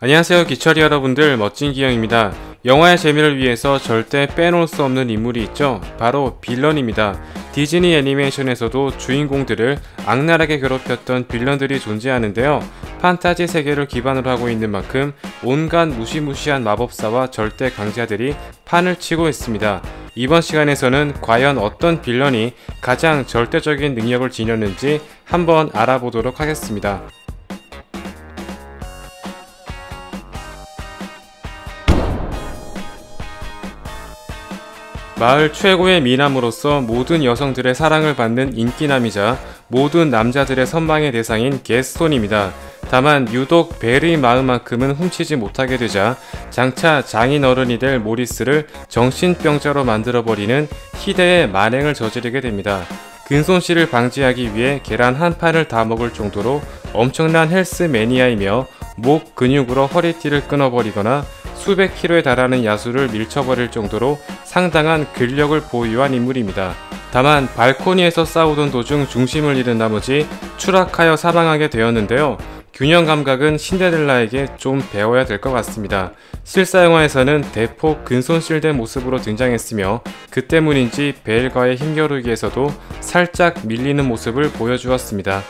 안녕하세요 기철이 여러분들, 멋진 기영입니다. 영화의 재미를 위해서 절대 빼놓을 수 없는 인물이 있죠. 바로 빌런입니다. 디즈니 애니메이션에서도 주인공들을 악랄하게 괴롭혔던 빌런들이 존재하는데요. 판타지 세계를 기반으로 하고 있는 만큼 온갖 무시무시한 마법사와 절대 강자들이 판을 치고 있습니다. 이번 시간에서는 과연 어떤 빌런이 가장 절대적인 능력을 지녔는지 한번 알아보도록 하겠습니다. 마을 최고의 미남으로서 모든 여성들의 사랑을 받는 인기남이자 모든 남자들의 선망의 대상인 게스톤입니다. 다만 유독 벨의 마음만큼은 훔치지 못하게 되자 장차 장인어른이 될 모리스를 정신병자로 만들어버리는 희대의 만행을 저지르게 됩니다. 근손실을 방지하기 위해 계란 한 판을 다 먹을 정도로 엄청난 헬스 매니아이며 목 근육으로 허리띠를 끊어버리거나 수백 킬로에 달하는 야수를 밀쳐버릴 정도로 상당한 근력을 보유한 인물입니다. 다만 발코니에서 싸우던 도중 중심을 잃은 나머지 추락하여 사망하게 되었는데요. 균형 감각은 신데렐라에게 좀 배워야 될 것 같습니다. 실사 영화에서는 대폭 근손실된 모습으로 등장했으며 그 때문인지 벨과의 힘겨루기에서도 살짝 밀리는 모습을 보여주었습니다.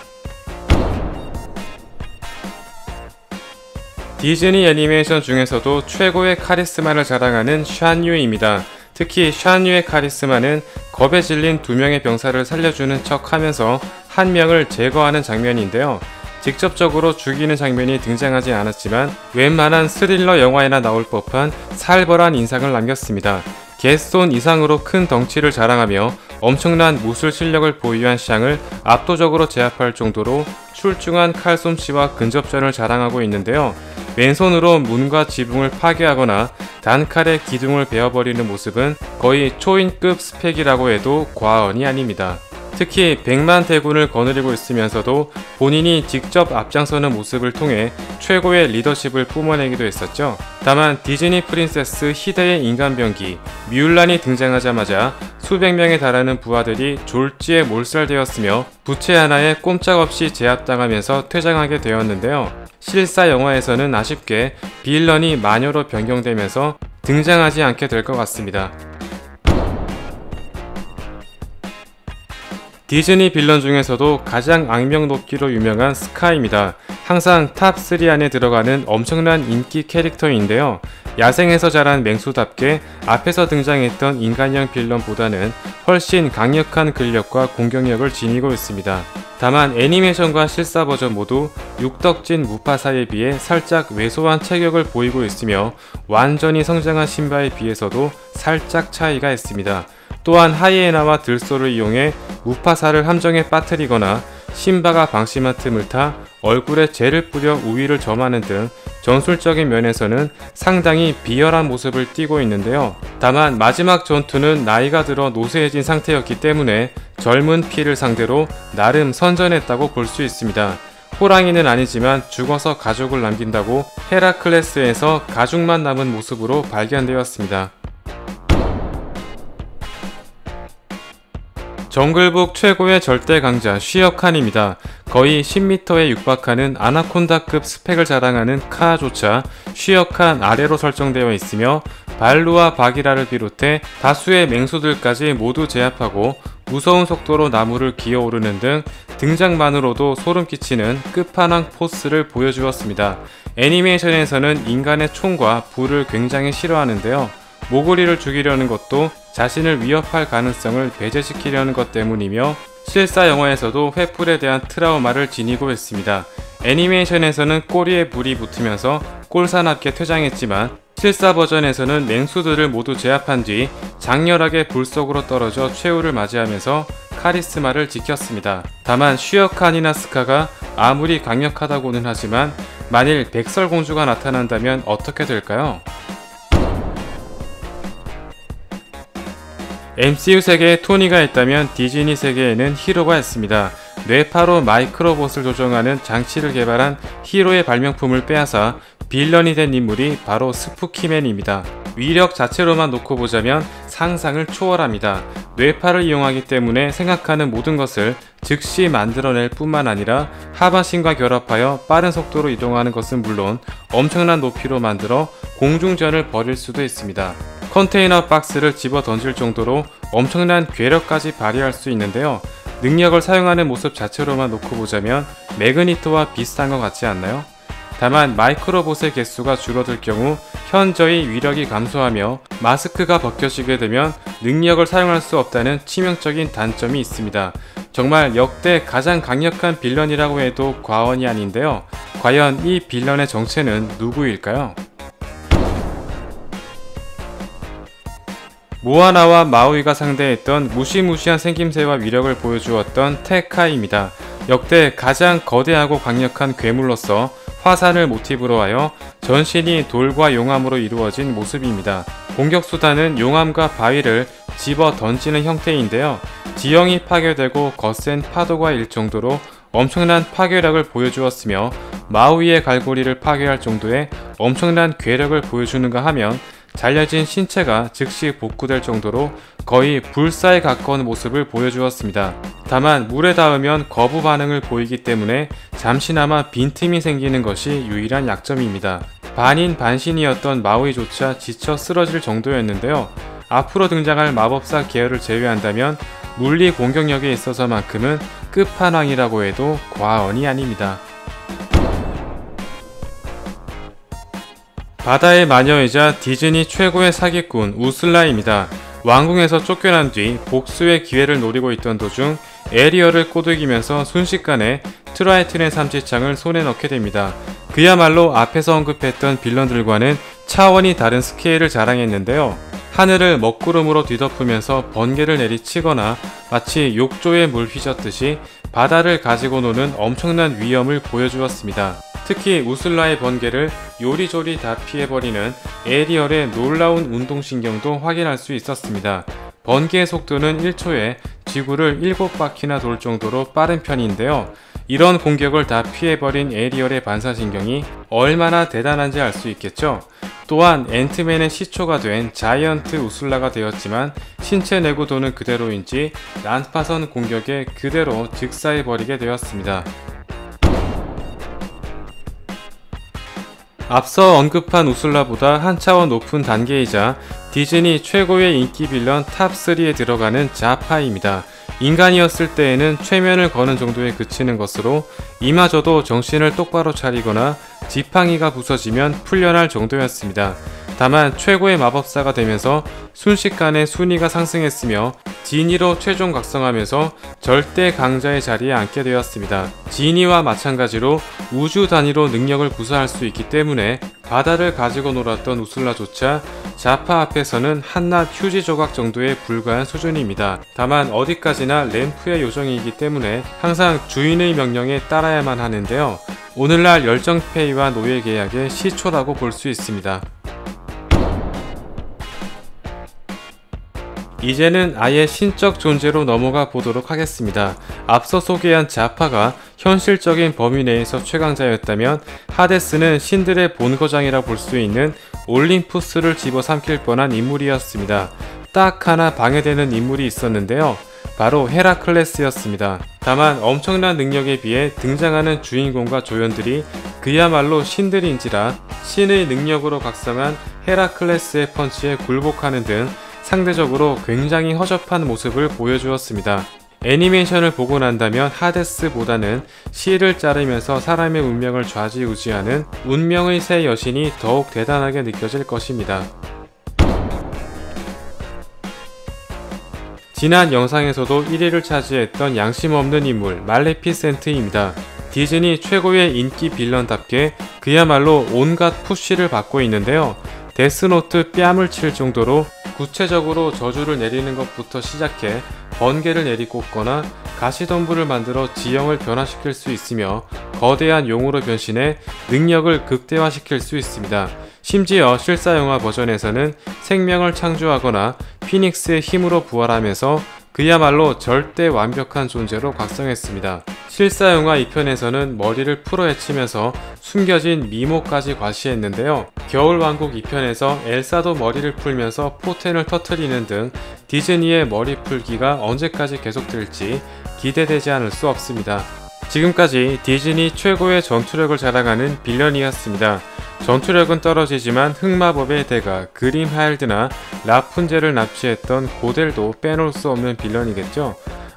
디즈니 애니메이션 중에서도 최고의 카리스마를 자랑하는 샨유입니다. 특히 샨유의 카리스마는 겁에 질린 두 명의 병사를 살려주는 척 하면서 한 명을 제거하는 장면인데요. 직접적으로 죽이는 장면이 등장하지 않았지만 웬만한 스릴러 영화에나 나올 법한 살벌한 인상을 남겼습니다. 게스톤 이상으로 큰 덩치를 자랑하며 엄청난 무술 실력을 보유한 샹을 압도적으로 제압할 정도로 출중한 칼솜씨와 근접전을 자랑하고 있는데요. 왼손으로 문과 지붕을 파괴하거나 단칼에 기둥을 베어버리는 모습은 거의 초인급 스펙이라고 해도 과언이 아닙니다. 특히 100만 대군을 거느리고 있으면서도 본인이 직접 앞장서는 모습을 통해 최고의 리더십을 뿜어내기도 했었죠. 다만 디즈니 프린세스 희대의 인간병기 뮬란이 등장하자마자 수백 명에 달하는 부하들이 졸지에 몰살되었으며 부채 하나에 꼼짝없이 제압당하면서 퇴장하게 되었는데요. 실사 영화에서는 아쉽게 빌런이 마녀로 변경되면서 등장하지 않게 될 것 같습니다. 디즈니 빌런 중에서도 가장 악명 높기로 유명한 스카입니다. 항상 탑3 안에 들어가는 엄청난 인기 캐릭터인데요. 야생에서 자란 맹수답게 앞에서 등장했던 인간형 빌런보다는 훨씬 강력한 근력과 공격력을 지니고 있습니다. 다만 애니메이션과 실사 버전 모두 육덕진 무파사에 비해 살짝 왜소한 체격을 보이고 있으며 완전히 성장한 신바에 비해서도 살짝 차이가 있습니다. 또한 하이에나와 들소를 이용해 무파사를 함정에 빠뜨리거나 신바가 방심한 틈을 타 얼굴에 젤을 뿌려 우위를 점하는 등 전술적인 면에서는 상당히 비열한 모습을 띠고 있는데요. 다만 마지막 전투는 나이가 들어 노쇠해진 상태였기 때문에 젊은 피를 상대로 나름 선전했다고 볼 수 있습니다. 호랑이는 아니지만 죽어서 가죽을 남긴다고 헤라클레스에서 가죽만 남은 모습으로 발견되었습니다. 정글북 최고의 절대 강자 쉬어칸입니다. 거의 10m에 육박하는 아나콘다급 스펙을 자랑하는 카조차 쉬어칸 아래로 설정되어 있으며 발루와 바기라를 비롯해 다수의 맹수들까지 모두 제압하고 무서운 속도로 나무를 기어오르는 등 등장만으로도 소름 끼치는 끝판왕 포스를 보여주었습니다. 애니메이션에서는 인간의 총과 불을 굉장히 싫어하는데요. 모구리를 죽이려는 것도 자신을 위협할 가능성을 배제시키려는 것 때문이며 실사 영화에서도 횃불에 대한 트라우마를 지니고 있습니다. 애니메이션에서는 꼬리에 불이 붙으면서 꼴사납게 퇴장했지만 실사 버전에서는 맹수들을 모두 제압한 뒤 장렬하게 불 속으로 떨어져 최후를 맞이하면서 카리스마를 지켰습니다. 다만 쉬어칸이나 스카가 아무리 강력하다고는 하지만 만일 백설공주가 나타난다면 어떻게 될까요? MCU 세계에 토니가 있다면 디즈니 세계에는 히로가 있습니다. 뇌파로 마이크로봇을 조정하는 장치를 개발한 히로의 발명품을 빼앗아 빌런이 된 인물이 바로 스푸키맨입니다. 위력 자체로만 놓고 보자면 상상을 초월합니다. 뇌파를 이용하기 때문에 생각하는 모든 것을 즉시 만들어낼 뿐만 아니라 하반신과 결합하여 빠른 속도로 이동하는 것은 물론 엄청난 높이로 만들어 공중전을 벌일 수도 있습니다. 컨테이너 박스를 집어 던질 정도로 엄청난 괴력까지 발휘할 수 있는데요. 능력을 사용하는 모습 자체로만 놓고 보자면 매그니토와 비슷한 것 같지 않나요? 다만 마이크로봇의 개수가 줄어들 경우 현저히 위력이 감소하며 마스크가 벗겨지게 되면 능력을 사용할 수 없다는 치명적인 단점이 있습니다. 정말 역대 가장 강력한 빌런이라고 해도 과언이 아닌데요. 과연 이 빌런의 정체는 누구일까요? 모아나와 마우이가 상대했던 무시무시한 생김새와 위력을 보여주었던 테카이입니다. 역대 가장 거대하고 강력한 괴물로서 화산을 모티브로 하여 전신이 돌과 용암으로 이루어진 모습입니다. 공격 수단은 용암과 바위를 집어 던지는 형태인데요. 지형이 파괴되고 거센 파도가 일 정도로 엄청난 파괴력을 보여주었으며 마우이의 갈고리를 파괴할 정도의 엄청난 괴력을 보여주는가 하면 잘려진 신체가 즉시 복구될 정도로 거의 불사에 가까운 모습을 보여주었습니다. 다만 물에 닿으면 거부 반응을 보이기 때문에 잠시나마 빈틈이 생기는 것이 유일한 약점입니다. 반인 반신이었던 마우이조차 지쳐 쓰러질 정도였는데요. 앞으로 등장할 마법사 계열을 제외한다면 물리 공격력에 있어서만큼은 끝판왕이라고 해도 과언이 아닙니다. 바다의 마녀이자 디즈니 최고의 사기꾼 우슬라입니다. 왕궁에서 쫓겨난 뒤 복수의 기회를 노리고 있던 도중 에리얼을 꼬드기면서 순식간에 트라이튼의 삼지창을 손에 넣게 됩니다. 그야말로 앞에서 언급했던 빌런들과는 차원이 다른 스케일을 자랑했는데요. 하늘을 먹구름으로 뒤덮으면서 번개를 내리치거나 마치 욕조에 물 휘젓듯이 바다를 가지고 노는 엄청난 위험을 보여주었습니다. 특히 우슬라의 번개를 요리조리 다 피해버리는 에리얼의 놀라운 운동신경도 확인할 수 있었습니다. 번개의 속도는 1초에 지구를 7바퀴나 돌 정도로 빠른 편인데요. 이런 공격을 다 피해버린 에리얼의 반사신경이 얼마나 대단한지 알 수 있겠죠. 또한 앤트맨의 시초가 된 자이언트 우슬라가 되었지만 신체 내구 도는 그대로인지 난파선 공격에 그대로 즉사해버리게 되었습니다. 앞서 언급한 우슬라보다 한 차원 높은 단계이자 디즈니 최고의 인기 빌런 탑3에 들어가는 자파입니다. 인간이었을 때에는 최면을 거는 정도에 그치는 것으로 이마저도 정신을 똑바로 차리거나 지팡이가 부서지면 풀려날 정도였습니다. 다만 최고의 마법사가 되면서 순식간에 순위가 상승했으며 지니로 최종 각성하면서 절대 강자의 자리에 앉게 되었습니다. 지니와 마찬가지로 우주 단위로 능력을 구사할 수 있기 때문에 바다를 가지고 놀았던 우슬라조차 자파 앞에서는 한낱 휴지 조각 정도에 불과한 수준입니다. 다만 어디까지나 램프의 요정이기 때문에 항상 주인의 명령에 따라야만 하는데요. 오늘날 열정페이와 노예 계약의 시초라고 볼 수 있습니다. 이제는 아예 신적 존재로 넘어가 보도록 하겠습니다. 앞서 소개한 자파가 현실적인 범위 내에서 최강자였다면 하데스는 신들의 본거장이라 볼 수 있는 올림푸스를 집어삼킬 뻔한 인물이었습니다. 딱 하나 방해되는 인물이 있었는데요. 바로 헤라클레스였습니다. 다만 엄청난 능력에 비해 등장하는 주인공과 조연들이 그야말로 신들인지라 신의 능력으로 각성한 헤라클레스의 펀치에 굴복하는 등 상대적으로 굉장히 허접한 모습을 보여주었습니다. 애니메이션을 보고 난다면 하데스보다는 실을 자르면서 사람의 운명을 좌지우지하는 운명의 새 여신이 더욱 대단하게 느껴질 것입니다. 지난 영상에서도 1위를 차지했던 양심 없는 인물 말레피센트입니다. 디즈니 최고의 인기 빌런답게 그야말로 온갖 푸시를 받고 있는데요. 데스노트 뺨을 칠 정도로 구체적으로 저주를 내리는 것부터 시작해 번개를 내리꽂거나 가시덤불을 만들어 지형을 변화시킬 수 있으며 거대한 용으로 변신해 능력을 극대화시킬 수 있습니다. 심지어 실사영화 버전에서는 생명을 창조하거나 피닉스의 힘으로 부활하면서 그야말로 절대 완벽한 존재로 각성했습니다. 실사영화 2편에서는 머리를 풀어헤치면서 숨겨진 미모까지 과시했는데요. 겨울왕국 2편에서 엘사도 머리를 풀면서 포텐을 터뜨리는 등 디즈니의 머리 풀기가 언제까지 계속될지 기대되지 않을 수 없습니다. 지금까지 디즈니 최고의 전투력을 자랑하는 빌런이었습니다. 전투력은 떨어지지만 흑마법의 대가 그림하일드나 라푼젤을 납치했던 고델도 빼놓을 수 없는 빌런이겠죠.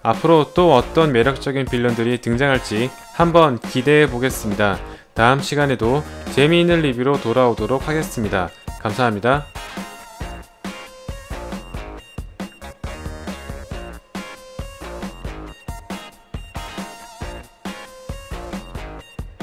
앞으로 또 어떤 매력적인 빌런들이 등장할지 한번 기대해 보겠습니다. 다음 시간에도 재미있는 리뷰로 돌아오도록 하겠습니다. 감사합니다.